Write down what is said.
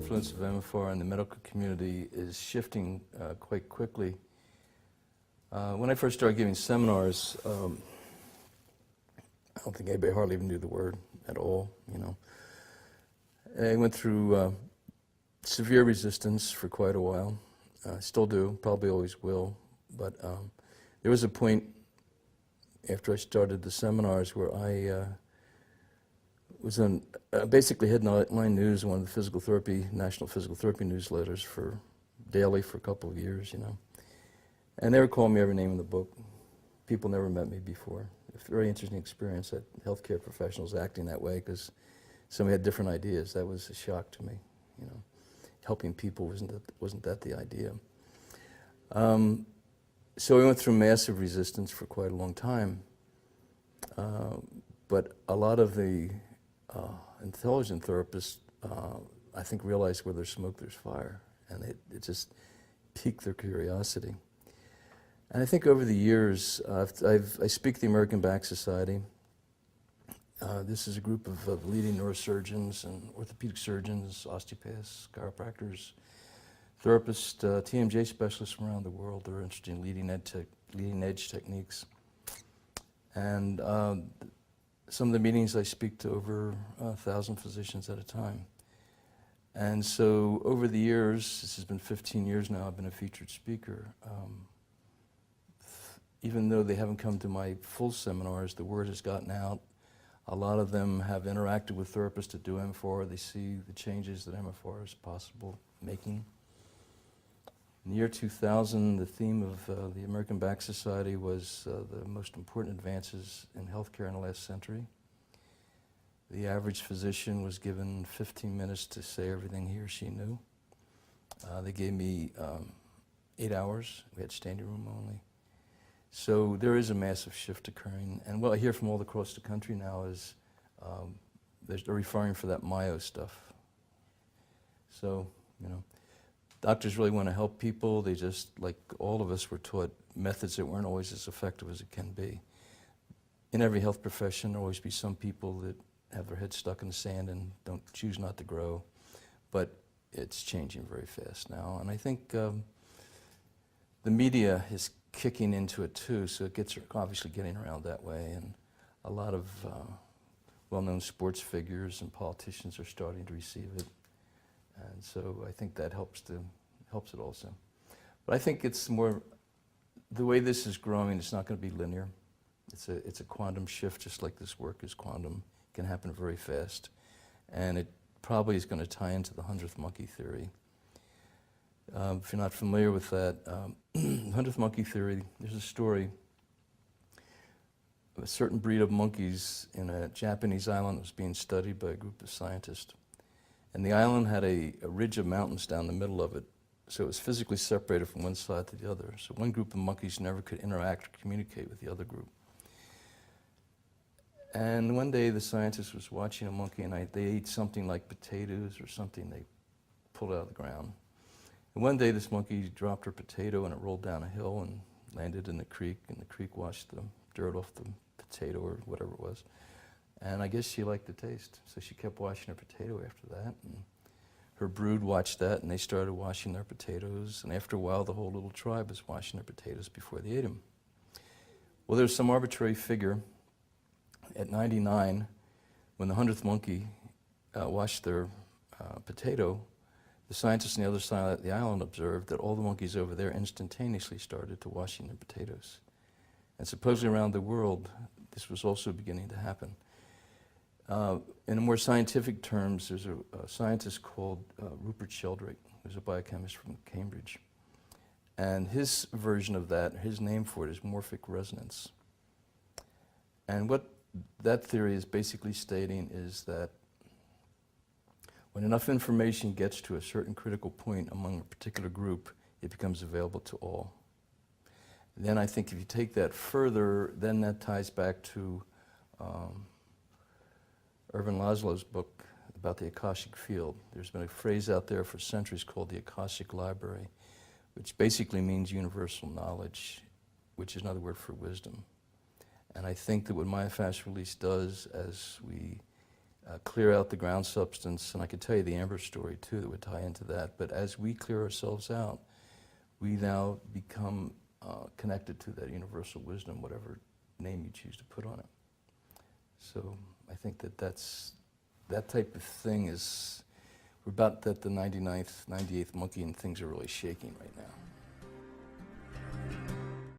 influence of MFR in the medical community is shifting quite quickly. When I first started giving seminars, I don't think anybody hardly even knew the word at all, you know. I went through severe resistance for quite a while. I still do, probably always will, but there was a point after I started the seminars where I was on basically headline news in one of the national physical therapy newsletters for daily for a couple of years, you know. And they were calling me every name in the book. People never met me before. A very interesting experience that healthcare professionals acting that way because somebody had different ideas. That was a shock to me, you know. Helping people wasn't that the idea. So we went through massive resistance for quite a long time. But a lot of the intelligent therapists, I think, realized where there's smoke, there's fire. And it just piqued their curiosity. And I think over the years, I speak to the American Back Society. This is a group of leading neurosurgeons and orthopedic surgeons, osteopaths, chiropractors, therapists, TMJ specialists from around the world that are interested in leading edge techniques. And some of the meetings I speak to over 1,000 physicians at a time. And so over the years, this has been 15 years now, I've been a featured speaker. Even though they haven't come to my full seminars, the word has gotten out. A lot of them have interacted with therapists that do MFR. They see the changes that MFR is possible making. In the year 2000, the theme of the American Back Society was the most important advances in healthcare in the last century. The average physician was given 15 minutes to say everything he or she knew. They gave me 8 hours. We had standing room only. So there is a massive shift occurring. And what I hear from all across the country now is they're referring for that myo stuff. So, you know, doctors really want to help people. They just, like all of us, were taught methods that weren't always as effective as it can be. In every health profession, there will always be some people that have their heads stuck in the sand and choose not to grow. But it's changing very fast now. And I think the media is kicking into it too, so it gets obviously getting around that way, and a lot of well-known sports figures and politicians are starting to receive it, and so I think that helps it also. But I think it's more the way this is growing. It's not going to be linear. It's a quantum shift, just like this work is quantum. It can happen very fast, and it probably is going to tie into the 100th monkey theory. If you're not familiar with that, 100th monkey theory, there's a story of a certain breed of monkeys in a Japanese island that was being studied by a group of scientists. And the island had a ridge of mountains down the middle of it, so it was physically separated from one side to the other. So one group of monkeys never could interact or communicate with the other group. And one day the scientist was watching a monkey, and they ate something like potatoes or something they pulled out of the ground. And one day this monkey dropped her potato and it rolled down a hill and landed in the creek, and the creek washed the dirt off the potato or whatever it was. And I guess she liked the taste, so she kept washing her potato after that. And her brood watched that, and they started washing their potatoes, and after a while the whole little tribe was washing their potatoes before they ate them. Well, there's some arbitrary figure at 99, when the 100th monkey washed their potato, the scientists on the other side of the island observed that all the monkeys over there instantaneously started to washing their potatoes. And supposedly around the world, this was also beginning to happen. In more scientific terms, there's a scientist called Rupert Sheldrake, who's a biochemist from Cambridge. And his version of that, his name for it is morphic resonance. And what that theory is basically stating is that when enough information gets to a certain critical point among a particular group, it becomes available to all. And then I think if you take that further, then that ties back to Ervin Laszlo's book about the Akashic field. There's been a phrase out there for centuries called the Akashic Library, which basically means universal knowledge, which is another word for wisdom. And I think that what myofascial release does as we clear out the ground substance, and I could tell you the Amber story too that would tie into that. But as we clear ourselves out, we now become connected to that universal wisdom, whatever name you choose to put on it. So I think that type of thing is, we're about at the 99th, 98th monkey, and things are really shaking right now.